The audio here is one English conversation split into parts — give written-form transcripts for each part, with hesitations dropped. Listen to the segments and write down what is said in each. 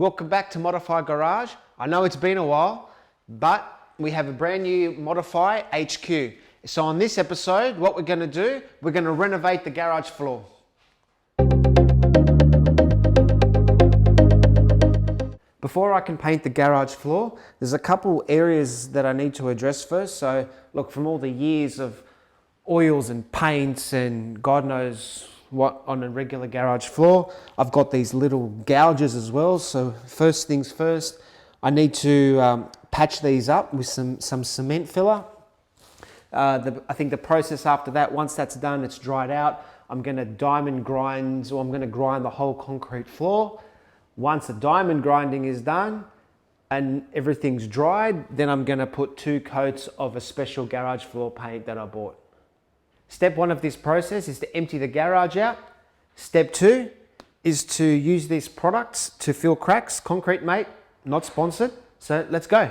Welcome back to Modaufy Garage. I know it's been a while, but we have a brand new Modaufy HQ. So on this episode, what we're going to do, we're going to renovate the garage floor. Before I can paint the garage floor, there's a couple areas that I need to address first. So look, from all the years of oils and paints and God knows what on a regular garage floor, I've got these little gouges as well. So first things first, I need to patch these up with some cement filler. I think the process after that, once that's done, it's dried out, I'm going to diamond grind, or I'm going to grind the whole concrete floor. Once the diamond grinding is done and everything's dried, then I'm going to put 2 coats of a special garage floor paint that I bought. Step 1 of this process is to empty the garage out. Step 2 is to use these products to fill cracks. Concrete Mate, not sponsored, so let's go.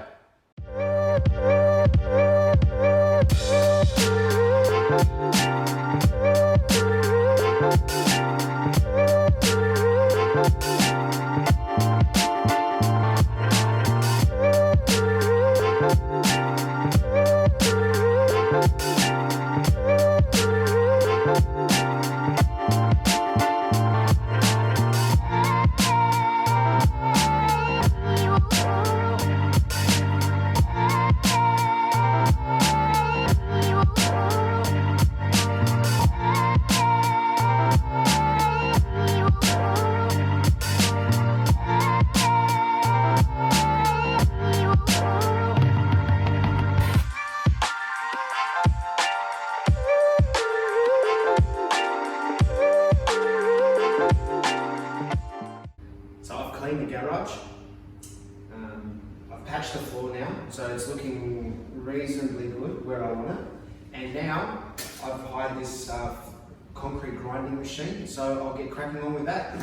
The garage. I've patched the floor now, so it's looking reasonably good where I want it. And now I've hired this concrete grinding machine, so I'll get cracking on with that.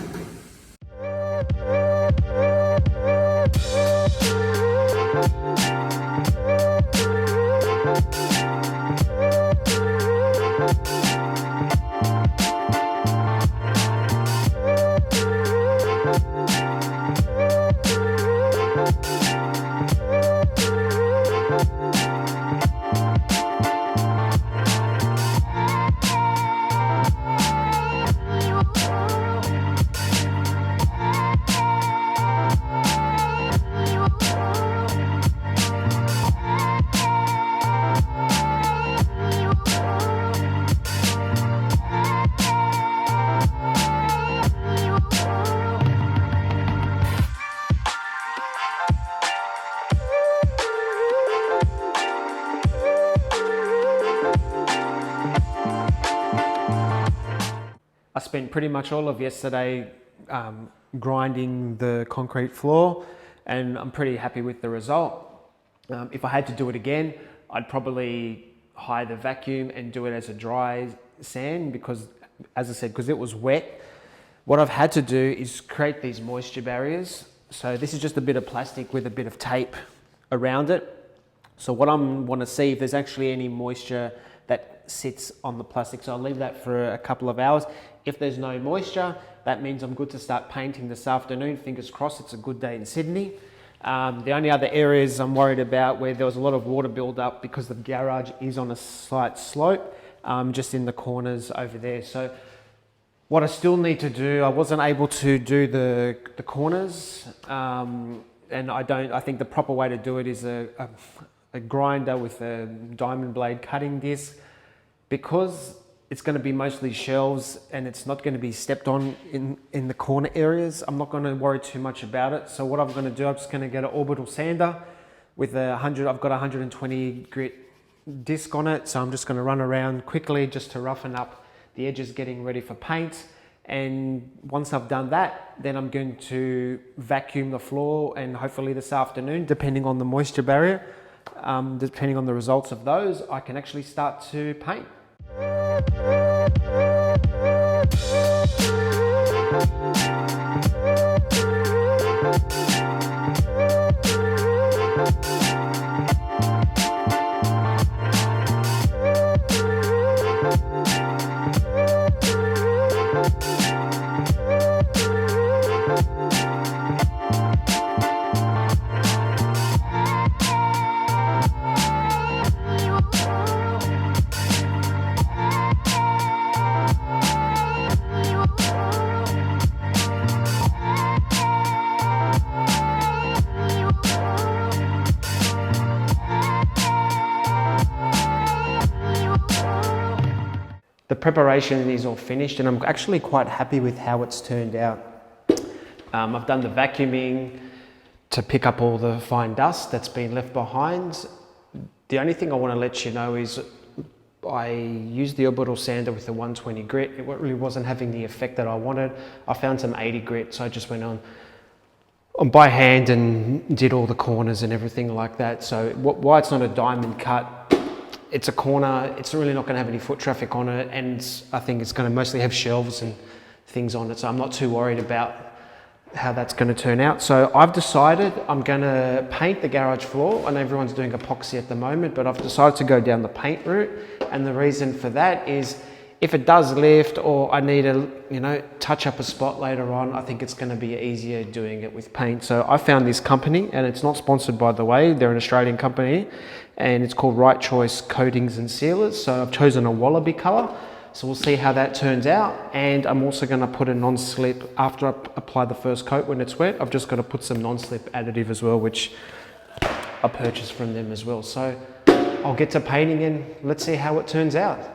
I spent pretty much all of yesterday grinding the concrete floor, and I'm pretty happy with the result. If I had to do it again, I'd probably hire the vacuum and do it as a dry sand because, as I said, because it was wet. What I've had to do is create these moisture barriers. So this is just a bit of plastic with a bit of tape around it. So what I want to see if there's actually any moisture that sits on the plastic. So I'll leave that for a couple of hours. If there's no moisture, that means I'm good to start painting this afternoon. Fingers crossed, it's a good day in Sydney. The only other areas I'm worried about where there was a lot of water build-up because the garage is on a slight slope, just in the corners over there. So what I still need to do, I wasn't able to do the corners, and I think the proper way to do it is a grinder with a diamond blade cutting disc, because it's going to be mostly shelves and it's not going to be stepped on in the corner areas. I'm not going to worry too much about it. So what I'm going to do, I'm just going to get an orbital sander with I've got a 120 grit disc on it. So I'm just going to run around quickly just to roughen up the edges, getting ready for paint. And once I've done that, then I'm going to vacuum the floor, and hopefully this afternoon, depending on the moisture barrier, depending on the results of those, I can actually start to paint. preparation is all finished, and I'm actually quite happy with how it's turned out. I've done the vacuuming to pick up all the fine dust that's been left behind. The only thing I want to let you know is I used the orbital sander with the 120 grit. It really wasn't having the effect that I wanted. I found some 80 grit, so I just went on by hand and did all the corners and everything like that. So why it's not a diamond cut, it's a corner, it's really not going to have any foot traffic on it, and I think it's going to mostly have shelves and things on it, so I'm not too worried about how that's going to turn out. So I've decided I'm going to paint the garage floor. I know everyone's doing epoxy at the moment, but I've decided to go down the paint route, and the reason for that is if it does lift or I need to, touch up a spot later on, I think it's going to be easier doing it with paint. So I found this company, and it's not sponsored, by the way. They're an Australian company, and it's called Right Choice Coatings and Sealers. So I've chosen a wallaby color. So we'll see how that turns out. And I'm also going to put a non-slip after I apply the first coat when it's wet. I've just got to put some non-slip additive as well, which I purchased from them as well. So I'll get to painting and let's see how it turns out.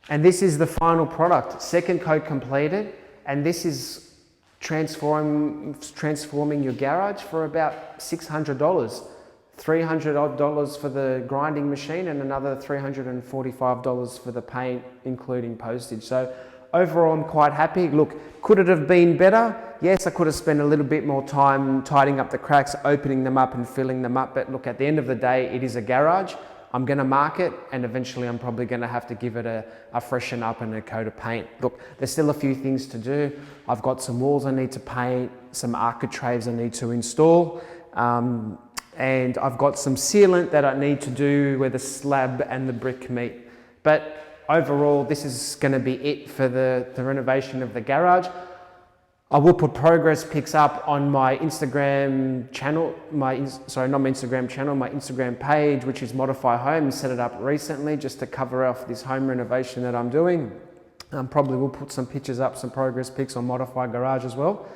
And this is the final product, second coat completed, and this is transforming your garage for about $600. $300 odd for the grinding machine and another $345 for the paint, including postage. So overall, I'm quite happy. Look, could it have been better? Yes, I could have spent a little bit more time tidying up the cracks, opening them up and filling them up. But look, at the end of the day, it is a garage. I'm going to mark it, and eventually I'm probably going to have to give it a freshen up and a coat of paint. Look, there's still a few things to do. I've got some walls I need to paint, some architraves I need to install, and I've got some sealant that I need to do where the slab and the brick meet. But overall, this is going to be it for the renovation of the garage. I will put progress pics up on my Instagram channel, my Instagram page, which is Modaufy Home. I set it up recently just to cover off this home renovation that I'm doing. Probably will put some pictures up, some progress pics on Modaufy Garage as well.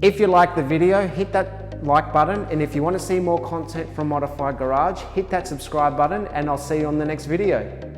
If you like the video, hit that like button. And if you want to see more content from Modaufy Garage, hit that subscribe button, and I'll see you on the next video.